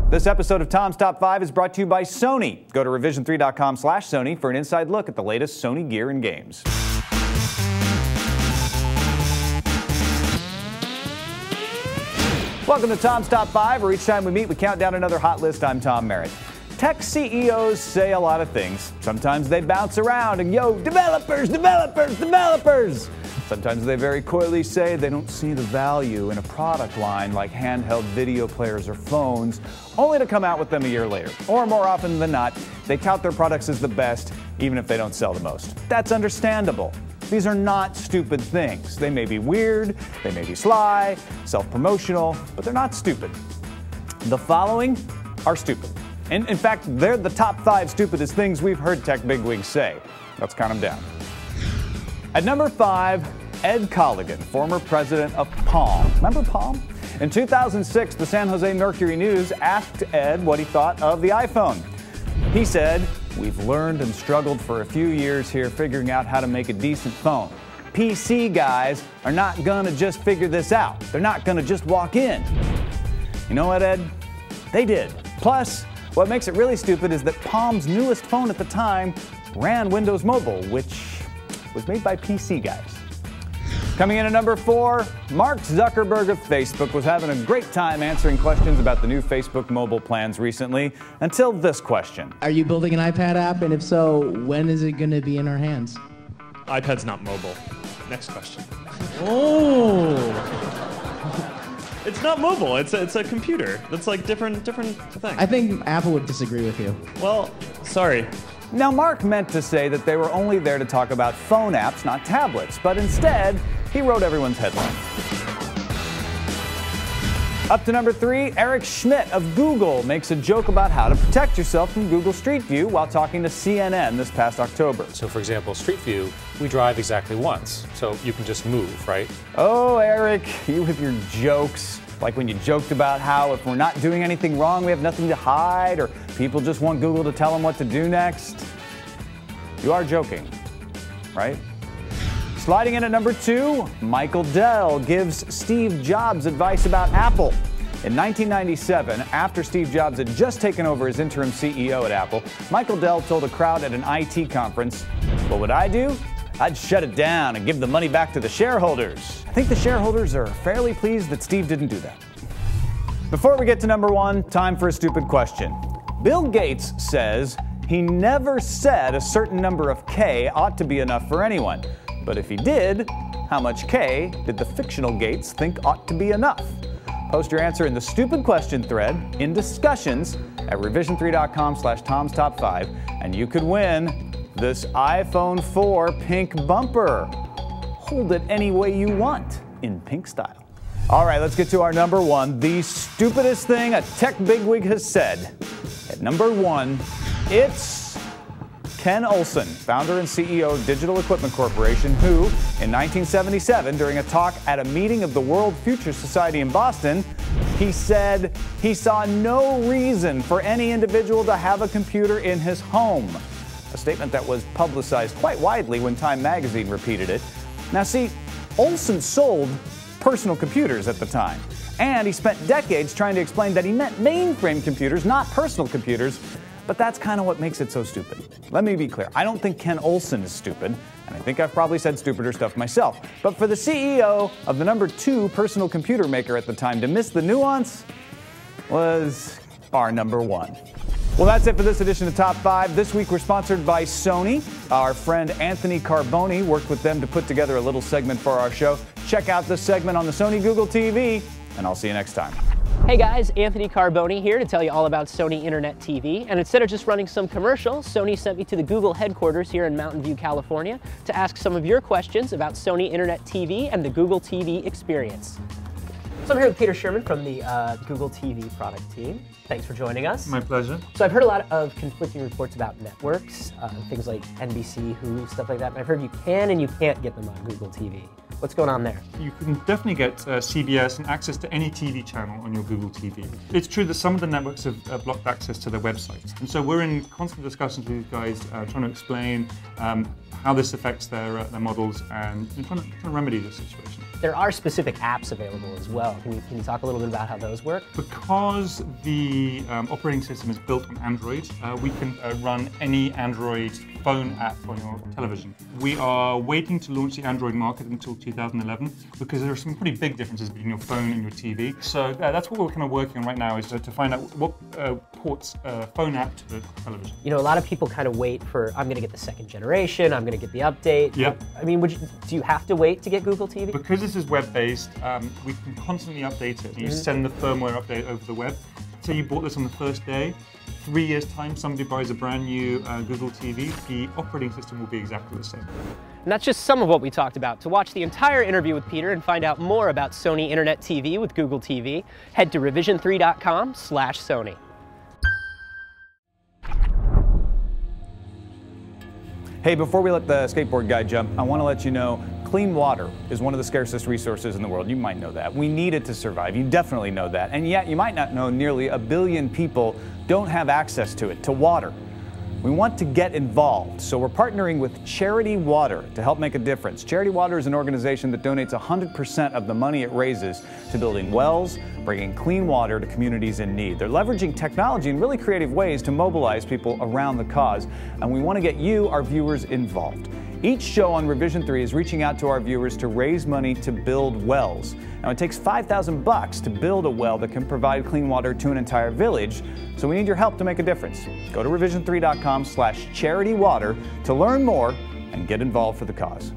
This episode of Tom's Top 5 is brought to you by Sony. Go to revision3.com/Sony for an inside look at the latest Sony gear and games. Welcome to Tom's Top 5, where each time we meet, we count down another hot list. I'm Tom Merritt. Tech CEOs say a lot of things. Sometimes they bounce around and, yo, developers, developers, developers. Sometimes they very coyly say they don't see the value in a product line like handheld video players or phones, only to come out with them a year later. Or more often than not, they tout their products as the best, even if they don't sell the most. That's understandable. These are not stupid things. They may be weird, they may be sly, self-promotional, but they're not stupid. The following are stupid. In fact, they're the top 5 stupidest things we've heard tech bigwigs say. Let's count them down. At number 5, Ed Colligan, former president of Palm. Remember Palm? In 2006, the San Jose Mercury News asked Ed what he thought of the iPhone. He said, "We've learned and struggled for a few years here figuring out how to make a decent phone. PC guys are not gonna just figure this out. They're not gonna just walk in." You know what, Ed? They did. Plus, what makes it really stupid is that Palm's newest phone at the time ran Windows Mobile, which was made by PC guys. Coming in at number 4, Mark Zuckerberg of Facebook was having a great time answering questions about the new Facebook mobile plans recently, until this question. Are you building an iPad app? And if so, when is it going to be in our hands? iPad's not mobile. Next question. Oh! It's not mobile. It's a computer. That's like different thing. I think Apple would disagree with you. Well, sorry. Now, Mark meant to say that they were only there to talk about phone apps, not tablets, but instead, he wrote everyone's headline. Up to number 3, Eric Schmidt of Google makes a joke about how to protect yourself from Google Street View while talking to CNN this past October. So for example, Street View, we drive exactly once, so you can just move, right? Oh, Eric, you with your jokes. Like when you joked about how if we're not doing anything wrong, we have nothing to hide, or people just want Google to tell them what to do next. You are joking, right? Sliding in at number 2, Michael Dell gives Steve Jobs advice about Apple. In 1997, after Steve Jobs had just taken over as interim CEO at Apple, Michael Dell told a crowd at an IT conference, "What would I do? I'd shut it down and give the money back to the shareholders." I think the shareholders are fairly pleased that Steve didn't do that. Before we get to number 1, time for a stupid question. Bill Gates says he never said a certain number of K ought to be enough for anyone. But if he did, how much K did the fictional Gates think ought to be enough? Post your answer in the stupid question thread in discussions at revision3.com/Tom's Top 5, and you could win this iPhone 4 pink bumper. Hold it any way you want in pink style. All right, let's get to our number 1, the stupidest thing a tech bigwig has said. At number 1, it's Ken Olsen, founder and CEO of Digital Equipment Corporation, who, in 1977, during a talk at a meeting of the World Future Society in Boston, he said he saw no reason for any individual to have a computer in his home. A statement that was publicized quite widely when Time magazine repeated it. Now see, Olsen sold personal computers at the time, and he spent decades trying to explain that he meant mainframe computers, not personal computers. But that's kind of what makes it so stupid. Let me be clear, I don't think Ken Olsen is stupid, and I think I've probably said stupider stuff myself. But for the CEO of the number 2 personal computer maker at the time to miss the nuance was our number 1. Well, that's it for this edition of Top 5. This week we're sponsored by Sony. Our friend Anthony Carboni worked with them to put together a little segment for our show. Check out this segment on the Sony Google TV, and I'll see you next time. Hey guys, Anthony Carboni here to tell you all about Sony Internet TV. And instead of just running some commercials, Sony sent me to the Google headquarters here in Mountain View, California to ask some of your questions about Sony Internet TV and the Google TV experience. So I'm here with Peter Sherman from the Google TV product team. Thanks for joining us. My pleasure. So I've heard a lot of conflicting reports about networks, things like NBC, Hulu, stuff like that. But I've heard you can and you can't get them on Google TV. What's going on there? You can definitely get CBS and access to any TV channel on your Google TV. It's true that some of the networks have blocked access to their websites. And so we're in constant discussions with these guys, trying to explain how this affects their models and trying to remedy the situation. There are specific apps available as well. Can you talk a little bit about how those work? Because the operating system is built on Android, we can run any Android phone app on your television. We are waiting to launch the Android market until 2011 because there are some pretty big differences between your phone and your TV. So that's what we're kind of working on right now, is to find out what ports a phone app to the television. You know, a lot of people kind of wait for, I'm going to get the second generation, I'm going to get the update. Yep. I mean, do you have to wait to get Google TV? Because this is web-based, we can constantly update it. You send the firmware update over the web. So you bought this on the first day. 3 years' time, somebody buys a brand new Google TV, the operating system will be exactly the same. And that's just some of what we talked about. To watch the entire interview with Peter and find out more about Sony Internet TV with Google TV, head to revision3.com/Sony. Hey, before we let the skateboard guy jump, I want to let you know clean water is one of the scarcest resources in the world. You might know that. We need it to survive. You definitely know that. And yet you might not know nearly 1 billion people don't have access to it, to water. We want to get involved, so we're partnering with Charity Water to help make a difference. Charity Water is an organization that donates 100% of the money it raises to building wells, bringing clean water to communities in need. They're leveraging technology in really creative ways to mobilize people around the cause, and we want to get you, our viewers, involved. Each show on Revision 3 is reaching out to our viewers to raise money to build wells. Now, it takes $5,000 to build a well that can provide clean water to an entire village, so we need your help to make a difference. Go to revision3.com/charitywater to learn more and get involved for the cause.